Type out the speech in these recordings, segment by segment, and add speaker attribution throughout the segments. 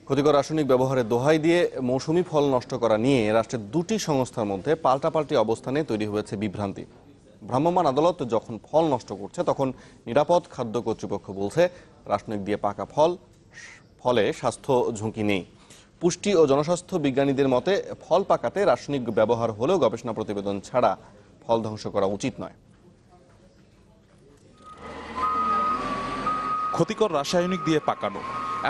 Speaker 1: ক্ষতিকর রাসায়নিক ব্যবহারের দোহাই দিয়ে মৌসুমি ফল নষ্ট করা নিয়ে রাষ্ট্রের দুটি সংস্থার মধ্যে পাল্টাপাল্টি অবস্থানে তৈরি হয়েছে বিভ্রান্তি। ভ্রাম্যমাণ আদালত যখন ফল নষ্ট করছে তখন নিরাপদ খাদ্য কর্তৃপক্ষ বলছে রাসায়নিক দিয়ে পাকা ফলে স্বাস্থ্য ঝুঁকি নেই। পুষ্টি ও জনস্বাস্থ্য বিজ্ঞানীদের মতে ফল পাকাতে রাসায়নিক ব্যবহার হলেও গবেষণা প্রতিবেদন ছাড়া ফল ধ্বংস করা উচিত নয়।
Speaker 2: ক্ষতিকর রাসায়নিক দিয়ে পাকানো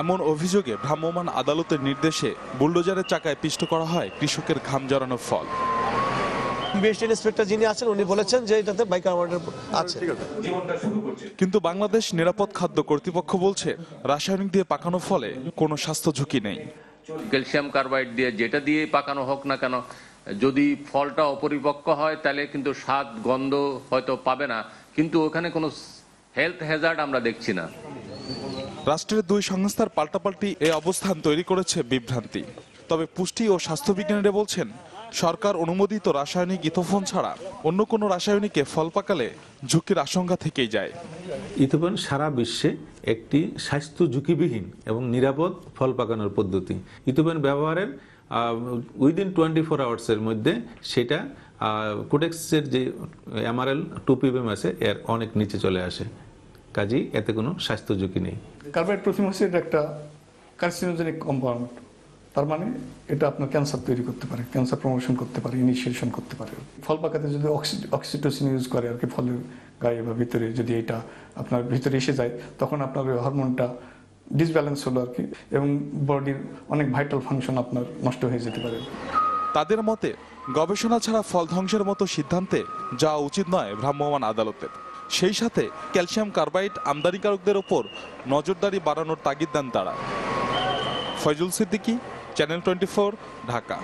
Speaker 2: এমন অভিযোগে ভ্রাম্যমাণ আদালতের নির্দেশে বুলডোজারের চাকায় পিষ্ট করা হয় কৃষকের ঘাম জড়ানো ফল।
Speaker 3: বিএসটি ইন্সপেক্টর যিনি আছেন উনি বলেছেন যে এটাতে বাইকার্বনেট আছে।
Speaker 2: কিন্তু বাংলাদেশ নিরাপদ খাদ্য কর্তৃপক্ষ বলছে রাসায়নিক দিয়ে পাকানো ফলে কোনো স্বাস্থ্য ঝুঁকি নেই।
Speaker 4: ক্যালসিয়াম কার্বাইড দিয়ে যেটা দিয়ে পাকানো হোক না কেন, যদি ফলটা অপরিপক্ক হয় তাহলে কিন্তু স্বাদ গন্ধ হয়তো পাবে না, কিন্তু ওখানে কোনো হেলথ হ্যাজার্ড আমরা দেখছি না।
Speaker 2: রাষ্ট্রের দুই সংস্থার পাল্টাপাল্টি এই অবস্থান তৈরি করেছে বিভ্রান্তি। তবে পুষ্টি ও স্বাস্থ্যবিজ্ঞানীরা বলছেন সরকার অনুমোদিত রাসায়নিক ইথোফোন ছাড়া অন্য কোনো রাসায়নিকে ফল পাকালে ঝুঁকির আশঙ্কা থেকেই যায়।
Speaker 5: ইথোফোন সারা বিশ্বে একটি স্বাস্থ্য ঝুঁকিবিহীন এবং নিরাপদ ফল পাকানোর পদ্ধতি। ইথোফোন ব্যবহারের উইদিন 24 আওয়ার্সের মধ্যে সেটা কোডেক্সের যে MRL 2 ppm আছে এর অনেক নিচে চলে আসে, কাজেই এতে কোনো স্বাস্থ্য ঝুঁকি নেই।
Speaker 6: কার্বাইড প্রোফিমাসিড একটা কার্সিনোজেনিক কম্পাউন্ড, তার মানে এটা আপনার ক্যান্সার তৈরি করতে পারে, ক্যান্সার প্রমোশন করতে পারে, ইনিশিয়েশন করতে পারে। ফল পাকাতে যদি অক্সিটোসিন ইউজ করে আর কি, ফলের গায়ে বা ভিতরে যদি এটা আপনার ভিতরে এসে যায় তখন আপনার হরমোনটা ডিসব্যালেন্স হলো আর কি, এবং বডির অনেক ভাইটাল ফাংশন আপনার নষ্ট হয়ে যেতে পারে।
Speaker 2: তাদের মতে গবেষণা ছাড়া ফল ধ্বংসের মতো সিদ্ধান্তে যাওয়া উচিত নয় ভ্রাম্যমাণ আদালতের। সেই সাথে ক্যালসিয়াম কার্বাইড আমদানিকারকদের ওপর নজরদারি বাড়ানোর তাগিদ দেন তারা। ফয়জুল সিদ্দিকী, চ্যানেল 24, ঢাকা।